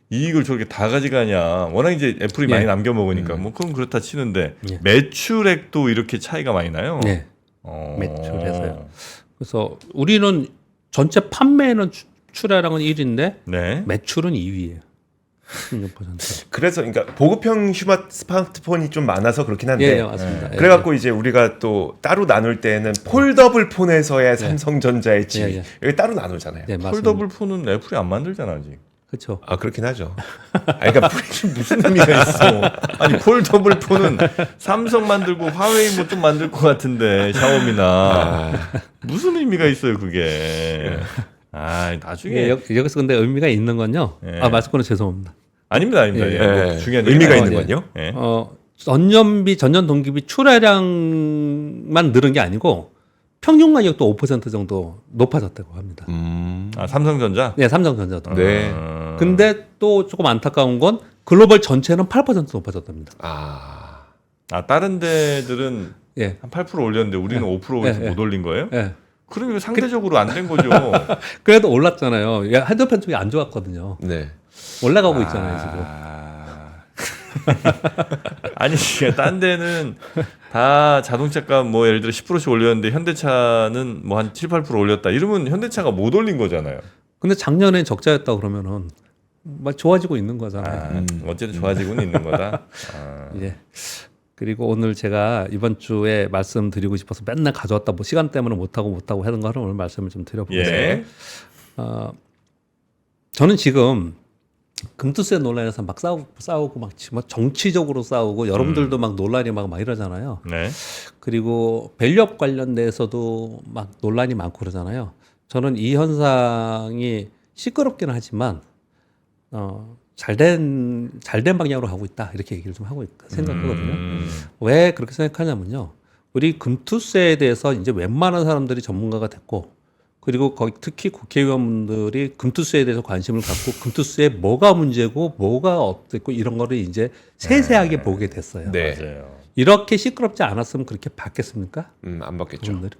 이익을 저렇게 다 가져가냐. 워낙 이제 애플이 예. 많이 남겨 먹으니까 뭐 그건 그렇다 치는데 예. 매출액도 이렇게 차이가 많이 나요. 예. 어. 매출에서요. 그래서 우리는 전체 판매는 출하량은 1위인데 네. 매출은 2위예요. 16%. 그래서 그러니까 보급형 스마트폰이 좀 많아서 그렇긴 한데. 예, 맞습니다. 예, 그래갖고 이제 우리가 또 따로 나눌 때는 폴더블 폰에서의 삼성전자의 지위 예. 여기 따로 나누잖아요. 예, 맞습니다. 폴더블 폰은 애플이 안 만들잖아 아직. 그렇죠. 아 그렇긴 하죠. 그러니까 무슨 의미가 있어? 아니 폴더블 폰은 삼성 만들고 화웨이 뭐 좀 만들 것 같은데 샤오미나 무슨 의미가 있어요 그게? 나중에 예, 여기서 근데 의미가 있는 건요. 예. 말씀드려 죄송합니다. 아닙니다. 예, 뭐 중요한 의미가 얘기가 있는 아니에요. 건요? 예. 전년 동기비 출하량만 늘은 게 아니고 평균 가격도 5% 정도 높아졌다고 합니다. 삼성전자. 네, 삼성전자도. 네. 근데 또 조금 안타까운 건 글로벌 전체는 8% 높아졌답니다. 다른 데들은 예. 한 8% 올렸는데 우리는 5%에서 못 올린 거예요? 예. 그러면 상대적으로 안 된 거죠. 그래도 올랐잖아요. 야, 핸드폰 쪽이 안 좋았거든요. 네. 올라가고 있잖아요, 지금. 아니, 딴 데는 다 자동차값 뭐 예를 들어 10%씩 올렸는데 현대차는 뭐 한 7, 8% 올렸다. 이러면 현대차가 못 올린 거잖아요. 근데 작년에 적자였다 그러면은 막 좋아지고 있는 거잖아요. 어쨌든 좋아지고는 있는 거다. 예. 그리고 오늘 제가 이번 주에 말씀드리고 싶어서 맨날 가져왔다 뭐 시간 때문에 못하고 하는 거를 오늘 말씀을 좀 드려보겠습니다. 예. 저는 지금 금투세 논란에서 막 싸우고 막 정치적으로 싸우고 여러분들도 막 논란이 막 이러잖아요. 네. 그리고 밸류업 관련돼서도 막 논란이 많고 그러잖아요. 저는 이 현상이 시끄럽기는 하지만 잘된 방향으로 가고 있다 이렇게 얘기를 좀 하고 생각하거든요. 왜 그렇게 생각하냐면요. 우리 금투세에 대해서 이제 웬만한 사람들이 전문가가 됐고, 그리고 거기 특히 국회의원분들이 금투세에 대해서 관심을 갖고 금투세에 뭐가 문제고 뭐가 어땠고 이런 거를 이제 세세하게 보게 됐어요. 네. 맞아요. 이렇게 시끄럽지 않았으면 그렇게 받겠습니까? 안 받겠죠. 그분들이?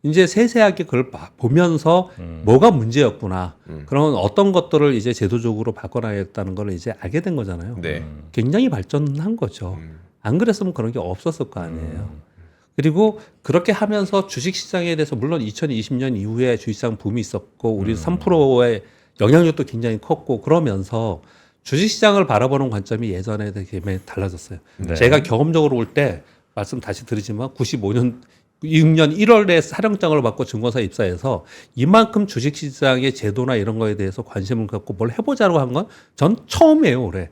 이제 세세하게 그걸 보면서 뭐가 문제였구나. 그러면 어떤 것들을 이제 제도적으로 바꿔놔야겠다는 걸 이제 알게 된 거잖아요. 네. 굉장히 발전한 거죠. 안 그랬으면 그런 게 없었을 거 아니에요. 그리고 그렇게 하면서 주식시장에 대해서 물론 2020년 이후에 주식시장 붐이 있었고 우리 3%의 영향력도 굉장히 컸고 그러면서 주식시장을 바라보는 관점이 예전에 되게 달라졌어요. 네. 제가 경험적으로 올 때 말씀 다시 드리지만 96년 1월에 사령장을 받고 증권사에 입사해서 이만큼 주식시장의 제도나 이런 거에 대해서 관심을 갖고 뭘 해보자고 한 건 전 처음이에요 올해.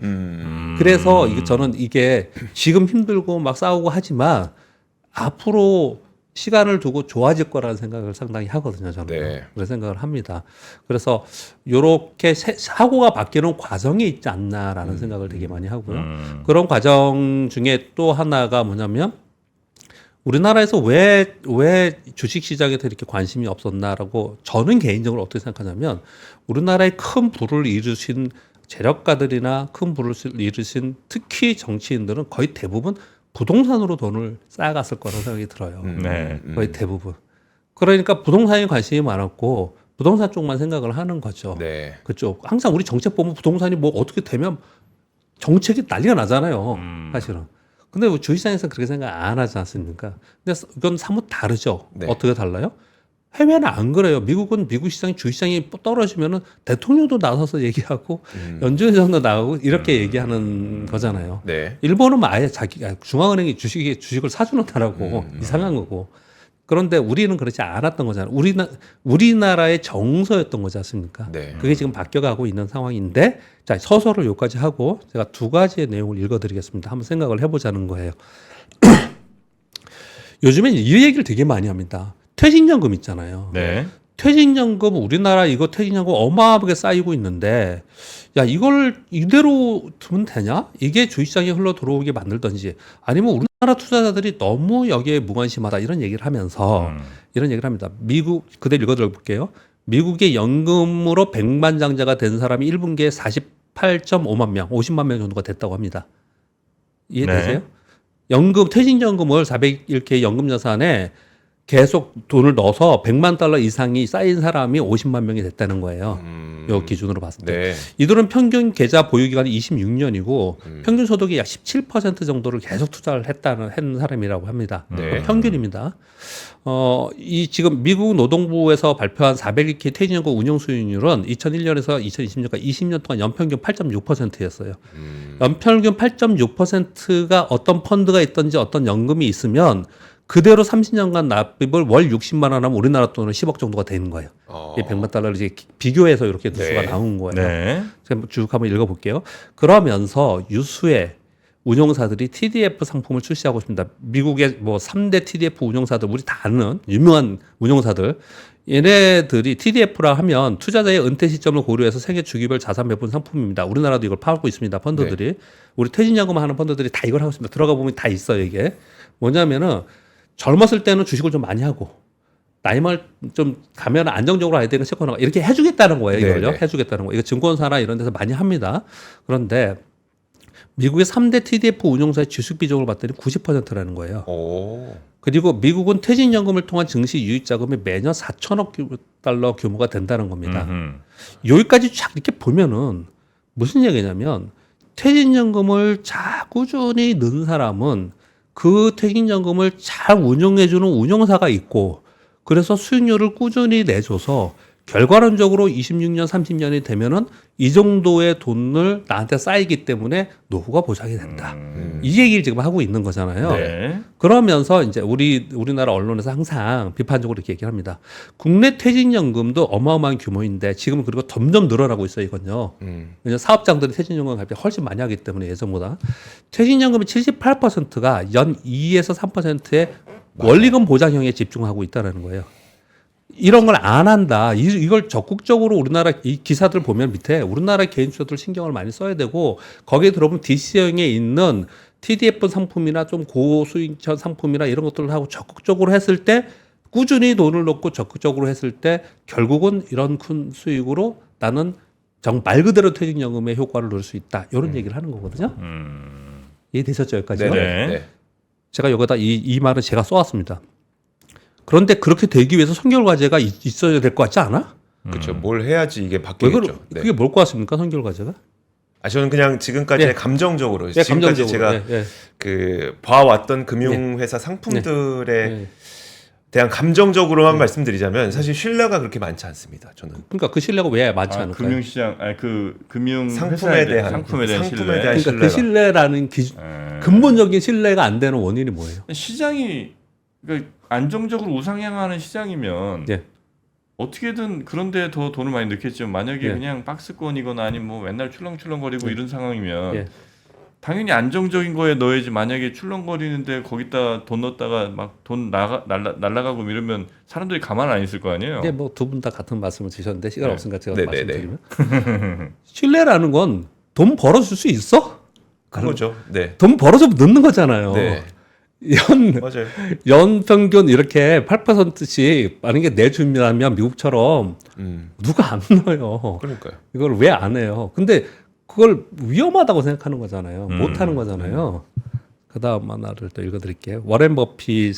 그래서 저는 이게 지금 힘들고 막 싸우고 하지만 앞으로 시간을 두고 좋아질 거라는 생각을 상당히 하거든요. 저는 네. 그런 생각을 합니다. 그래서 이렇게 사고가 바뀌는 과정이 있지 않나라는 생각을 되게 많이 하고요. 그런 과정 중에 또 하나가 뭐냐면 우리나라에서 왜 주식시장에 이렇게 관심이 없었나라고 저는 개인적으로 어떻게 생각하냐면 우리나라에 큰 부를 이루신 재력가들이나 큰 부를 이루신 특히 정치인들은 거의 대부분 부동산으로 돈을 쌓아갔을 거라고 생각이 들어요. 네. 거의 대부분. 그러니까 부동산에 관심이 많았고 부동산 쪽만 생각을 하는 거죠. 네. 그쪽. 항상 우리 정책 보면 부동산이 뭐 어떻게 되면 정책이 난리가 나잖아요. 사실은. 근데 뭐 주식시장에서 그렇게 생각 안 하지 않습니까? 근데 이건 사뭇 다르죠. 네. 어떻게 달라요? 해외는 안 그래요. 미국은 미국 시장이 주식시장이 떨어지면은 대통령도 나서서 얘기하고 연준에서도 나오고 이렇게 얘기하는 거잖아요. 네. 일본은 뭐 아예 중앙은행이 주식을 사주는 나라고 이상한 거고. 그런데 우리는 그렇지 않았던 거잖아요. 우리나라의 정서였던 거지 않습니까? 네. 그게 지금 바뀌어가고 있는 상황인데, 자, 서서를 여기까지 하고 제가 두 가지의 내용을 읽어드리겠습니다. 한번 생각을 해보자는 거예요. 요즘엔 이 얘기를 되게 많이 합니다. 퇴직연금 있잖아요. 네. 퇴직연금 우리나라 이거 퇴직연금 어마어마하게 쌓이고 있는데 야 이걸 이대로 두면 되냐? 이게 주식시장에 흘러 들어오게 만들든지 아니면 우리나라 투자자들이 너무 여기에 무관심하다 이런 얘기를 하면서 이런 얘기를 합니다. 미국 그대로 읽어드려 볼게요. 미국의 연금으로 백만장자가 된 사람이 1분기에 48.5만 명, 50만 명 정도가 됐다고 합니다. 이해되세요? 네. 연금 퇴직연금을 401k 연금 자산에 계속 돈을 넣어서 100만 달러 이상이 쌓인 사람이 50만 명이 됐다는 거예요. 요 기준으로 봤을 때. 네. 이들은 평균 계좌 보유 기간이 26년이고 평균 소득이 약 17% 정도를 계속 투자를 한 사람이라고 합니다. 네. 평균입니다. 이 지금 미국 노동부에서 발표한 401k 퇴직연금 운용 수익률은 2001년에서 2020년까지 20년 동안 연평균 8.6%였어요. 연평균 8.6%가 어떤 펀드가 있든지 어떤 연금이 있으면 그대로 30년간 납입을 월 60만 원 하면 우리나라 돈은 10억 정도가 되는 거예요. 이 100만 달러를 이제 비교해서 이렇게 누수가 네. 나온 거예요. 네. 제가 쭉 한번 읽어볼게요. 그러면서 유수의 운용사들이 TDF 상품을 출시하고 있습니다. 미국의 뭐 3대 TDF 운용사들, 우리 다 아는 유명한 운용사들. 얘네들이 TDF라 하면 투자자의 은퇴 시점을 고려해서 생애 주기별 자산 배분 상품입니다. 우리나라도 이걸 파고 있습니다. 펀드들이. 우리 퇴직연금 하는 펀드들이 다 이걸 하고 있습니다. 들어가 보면 다 있어요, 이게. 뭐냐면은 젊었을 때는 주식을 좀 많이 하고 나이만 좀 가면 안정적으로 해야 되는 채권을 이렇게 해주겠다는 거예요. 이걸요. 네네. 해주겠다는 거. 이거 증권사나 이런 데서 많이 합니다. 그런데 미국의 3대 TDF 운용사의 주식 비중을 봤더니 90%라는 거예요. 오. 그리고 미국은 퇴직연금을 통한 증시 유입 자금이 매년 4천억 달러 규모가 된다는 겁니다. 여기까지 쫙 이렇게 보면은 무슨 얘기냐면 퇴직연금을 꾸준히 넣은 사람은 그 퇴직연금을 잘 운영해주는 운용사가 있고 그래서 수익률을 꾸준히 내줘서 결과론적으로 26년, 30년이 되면은 이 정도의 돈을 나한테 쌓이기 때문에 노후가 보장이 된다. 이 얘기를 지금 하고 있는 거잖아요. 네. 그러면서 이제 우리나라 언론에서 항상 비판적으로 이렇게 얘기를 합니다. 국내 퇴직연금도 어마어마한 규모인데 지금 그리고 점점 늘어나고 있어요, 이건요. 왜냐면 사업장들이 퇴직연금 갈 때 훨씬 많이 하기 때문에 예전보다. 퇴직연금의 78%가 연 2에서 3%의 원리금 보장형에 집중하고 있다는 거예요. 이런 걸 안 한다. 이걸 적극적으로 우리나라 이 기사들 보면 밑에 우리나라 개인 투자들 신경을 많이 써야 되고 거기에 들어보면 DC형에 있는 TDF 상품이나 좀 고수익형 상품이나 이런 것들을 하고 적극적으로 했을 때 꾸준히 돈을 넣고 적극적으로 했을 때 결국은 이런 큰 수익으로 나는 말 그대로 퇴직연금의 효과를 누릴 수 있다. 이런 얘기를 하는 거거든요. 이해되셨죠? 여기까지요? 네. 네. 제가 여기다 이 말은 제가 써왔습니다. 그런데 그렇게 되기 위해서 선결 과제가 있어야 될 것 같지 않아? 그렇죠. 뭘 해야지 이게 왜 바뀌겠죠. 네. 그게 뭘 것 같습니까? 선결 과제가? 저는 그냥 지금까지의 예. 감정적으로 예, 지금까지 감정적으로. 제가 예. 그 봐왔던 금융회사 상품들에 예. 대한 감정적으로만 말씀드리자면 사실 신뢰가 그렇게 많지 않습니다. 저는 그러니까 그 신뢰가 왜 많지 않을까요? 금융시장, 그 금융 상품에 대한 상품에 대한 신뢰. 그러니까 그 신뢰가. 신뢰라는 근본적인 신뢰가 안 되는 원인이 뭐예요? 시장이 그러니까 안정적으로 우상향하는 시장이면 예. 어떻게든 그런데 더 돈을 많이 넣겠지만 만약에 예. 그냥 박스권이거나 아니면 뭐 맨날 출렁출렁거리고 이런 상황이면 예. 당연히 안정적인 거에 넣어야지. 만약에 출렁거리는데 거기다 돈 넣었다가 막 돈 날라가고 이러면 사람들이 가만 안 있을 거 아니에요. 이제 뭐 두 분 다 같은 말씀을 주셨는데 시간 네. 없으니까 제가 네네네. 말씀드리면 신뢰라는 건 돈 벌어줄 수 있어? 그거죠. 네. 돈 벌어서 넣는 거잖아요. 네. 맞아요. 연 평균 이렇게 8%씩 만약에 내주면 미국처럼 누가 안 넣어요. 그러니까요. 이걸 왜 안 해요? 근데 그걸 위험하다고 생각하는 거잖아요. 못 하는 거잖아요. 그다음 하나를 또 읽어드릴게요. 워렌 버핏의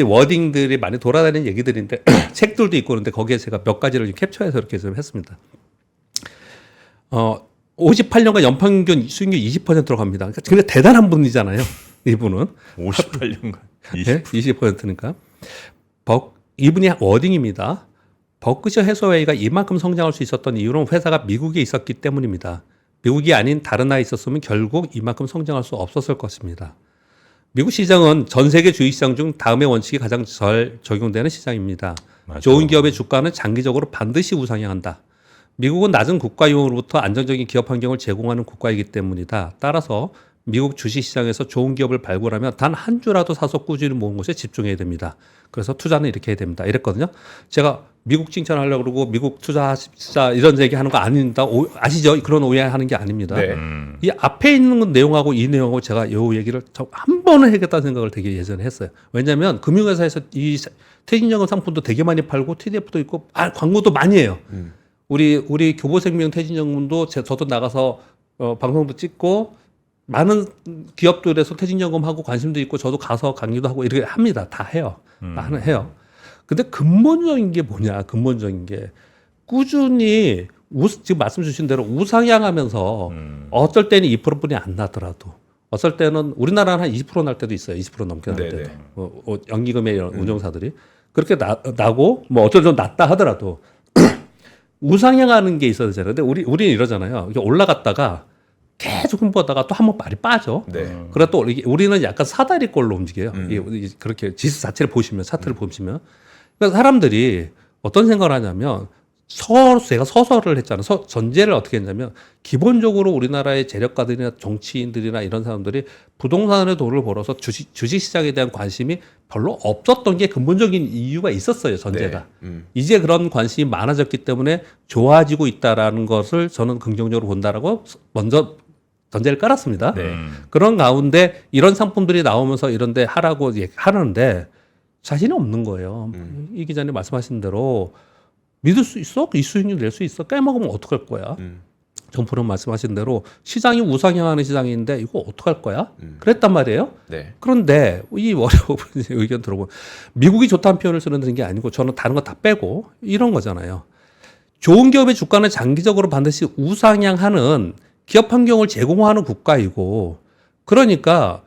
워딩들이 많이 돌아다니는 얘기들인데 책들도 있고 그런데 거기에 제가 몇 가지를 좀 캡처해서 이렇게 좀 했습니다. 58년간 연평균 수익률 20%로 갑니다. 그러니까 근데 대단한 분이잖아요. 이분은 58년간 20%니까 이분이 워딩입니다. 버크셔 해서웨이가 이만큼 성장할 수 있었던 이유는 회사가 미국에 있었기 때문입니다. 미국이 아닌 다른 나라에 있었으면 결국 이만큼 성장할 수 없었을 것입니다. 미국 시장은 전 세계 주식시장 중 다음의 원칙이 가장 잘 적용되는 시장입니다. 맞아. 좋은 기업의 주가는 장기적으로 반드시 우상향한다. 미국은 낮은 국가유형으로부터 안정적인 기업 환경을 제공하는 국가이기 때문이다. 따라서 미국 주식시장에서 좋은 기업을 발굴하면 단 한 주라도 사서 꾸준히 모은 것에 집중해야 됩니다. 그래서 투자는 이렇게 해야 됩니다. 이랬거든요. 제가 미국 칭찬하려고 그러고 미국 투자하십시다 이런 얘기하는 거 아닙니다. 아시죠? 그런 오해하는 게 아닙니다. 네. 이 앞에 있는 내용하고 이 내용하고 제가 이 얘기를 한 번은 해야겠다는 생각을 되게 예전에 했어요. 왜냐하면 금융회사에서 이 퇴직연금 상품도 되게 많이 팔고 TDF도 있고 광고도 많이 해요. 우리 교보생명 퇴직연금도 저도 나가서 방송도 찍고 많은 기업들에서 퇴직연금하고 관심도 있고 저도 가서 강의도 하고 이렇게 합니다. 다 해요. 해요. 근데 근본적인 게 뭐냐? 근본적인 게 꾸준히 지금 말씀 주신 대로 우상향하면서 어떨 때는 2%뿐이 안 나더라도 어떨 때는 우리나라는 한 20% 날 때도 있어요. 20% 넘게 날 네네. 때도. 연기금의 이런 운용사들이 그렇게 나고 뭐 어쩔 좀 낮다 하더라도 우상향하는 게 있어야 되잖아요. 근데 우리는 이러잖아요. 이게 올라갔다가 계속 홍보하다가 또 한 번 말이 빠져. 네. 그래 또 우리는 약간 사다리꼴로 움직여요. 그렇게 지수 자체를 보시면 차트를 보시면 그러니까 사람들이 어떤 생각을 하냐면 제가 서설을 했잖아요. 전제를 어떻게 했냐면 기본적으로 우리나라의 재력가들이나 정치인들이나 이런 사람들이 부동산에 돈을 벌어서 주식시장에 대한 관심이 별로 없었던 게 근본적인 이유가 있었어요. 전제가. 이제 그런 관심이 많아졌기 때문에 좋아지고 있다라는 것을 저는 긍정적으로 본다라고 먼저 전제를 깔았습니다. 네. 그런 가운데 이런 상품들이 나오면서 이런데 하라고 하는데 자신이 없는 거예요. 이 기자님 말씀하신 대로 믿을 수 있어? 이 수익률 낼 수 있어? 깨먹으면 어떡할 거야? 정프로 말씀하신 대로 시장이 우상향하는 시장인데 이거 어떡할 거야? 그랬단 말이에요. 네. 그런데 이 워레버핏 의견 들어보면 미국이 좋다는 표현을 쓰는 게 아니고 저는 다른 거 다 빼고 이런 거잖아요. 좋은 기업의 주가는 장기적으로 반드시 우상향하는 기업 환경을 제공하는 국가이고 그러니까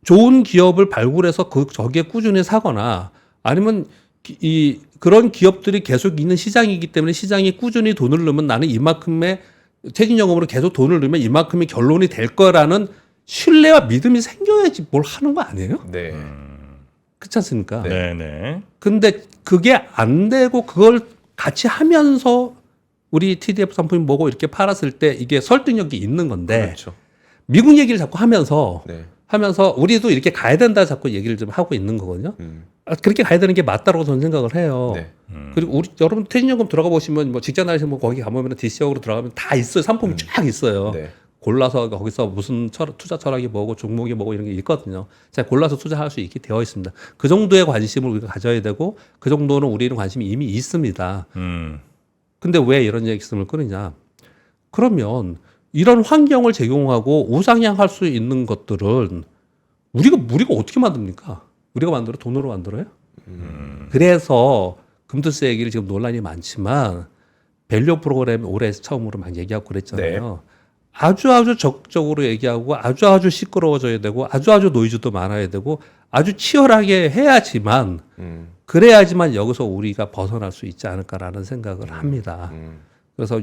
좋은 기업을 발굴해서 저기에 꾸준히 사거나 아니면 그런 기업들이 계속 있는 시장이기 때문에 시장이 꾸준히 돈을 넣으면 나는 이만큼의 퇴직연금으로 계속 돈을 넣으면 이만큼의 결론이 될 거라는 신뢰와 믿음이 생겨야지 뭘 하는 거 아니에요? 네. 그렇지 않습니까? 네네. 근데 그게 안 되고 그걸 같이 하면서 우리 TDF 상품이 뭐고 이렇게 팔았을 때 이게 설득력이 있는 건데 그렇죠. 미국 얘기를 자꾸 하면서 네. 우리도 이렇게 가야 된다 자꾸 얘기를 좀 하고 있는 거거든요. 그렇게 가야 되는 게 맞다고 저는 생각을 해요. 네. 그리고 여러분 퇴직연금 들어가 보시면 뭐 직장 다니시면 뭐 거기 가보면 DC역으로 들어가면 다 있어요. 상품이 쫙 있어요. 네. 골라서 거기서 무슨 투자 철학이 뭐고 종목이 뭐고 이런 게 있거든요. 제가 골라서 투자할 수 있게 되어 있습니다. 그 정도의 관심을 우리가 가져야 되고 그 정도는 우리는 관심이 이미 있습니다. 근데 왜 이런 얘기씀을 끊느냐? 그러면 이런 환경을 제공하고 우상향할 수 있는 것들은 우리가 어떻게 만듭니까? 우리가 만들어 돈으로 만들어요? 그래서 금투세 얘기를 지금 논란이 많지만 밸류 프로그램 올해 처음으로 막 얘기하고 그랬잖아요. 아주 적극적으로 얘기하고 아주 시끄러워져야 되고 아주 노이즈도 많아야 되고 아주 치열하게 해야지만 그래야지만 여기서 우리가 벗어날 수 있지 않을까라는 생각을 합니다. 그래서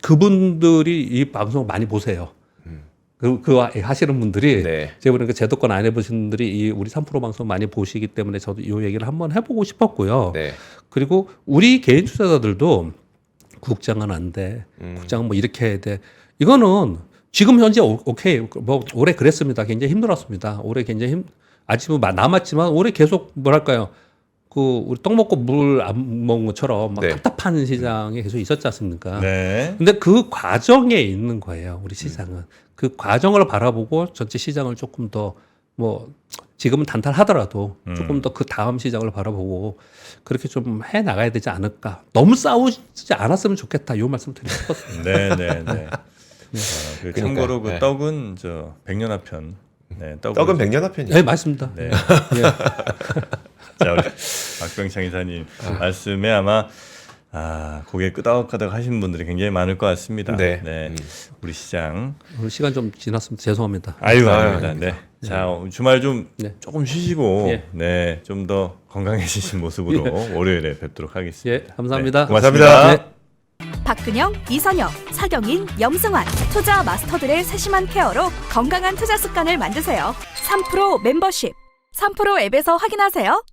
그분들이 이 방송 많이 보세요. 그 하시는 분들이 네. 제가 보니까 제도권 안 해보신 분들이 이 우리 3프로 방송 많이 보시기 때문에 저도 이 얘기를 한번 해보고 싶었고요. 네. 그리고 우리 개인 투자자들도 국장은 안 돼. 국장은 뭐 이렇게 해야 돼. 이거는 지금 현재 오케이 뭐 올해 그랬습니다. 굉장히 힘들었습니다. 올해 굉장히 아직 남았지만 올해 계속 뭐랄까요? 그 우리 떡 먹고 물 안 먹은 것처럼 막 네. 답답한 시장에 계속 있었지 않습니까? 네. 근데 그 과정에 있는 거예요. 우리 시장은 그 과정을 바라보고 전체 시장을 조금 더 뭐 지금은 단단하더라도 조금 더 그 다음 시장을 바라보고 그렇게 좀 해 나가야 되지 않을까. 너무 싸우지 않았으면 좋겠다. 이 말씀 드리고 싶었어요. 네, 네, 네. 그 그러니까, 참고로 그 네. 떡은 저 백년화편. 네, 떡은 백년화편이에요. 네, 맞습니다. 네. 예. 자, 우리 박병창 이사님 말씀에 아마 고개 끄덕끄덕 하신 분들이 굉장히 많을 것 같습니다. 네. 우리 시장. 오늘 시간 좀 지났습니다. 죄송합니다. 아유, 아유, 아닙니다. 네. 자, 주말 좀 네. 조금 쉬시고, 예. 네, 좀 더 건강해지신 모습으로 월요일에 뵙도록 하겠습니다. 예, 감사합니다. 네, 고맙습니다. 감사합니다. 네. 박근영, 이선영, 서경인, 염승환 투자 마스터들의 세심한 케어로 건강한 투자 습관을 만드세요. 3프로 멤버십 3프로 앱에서 확인하세요.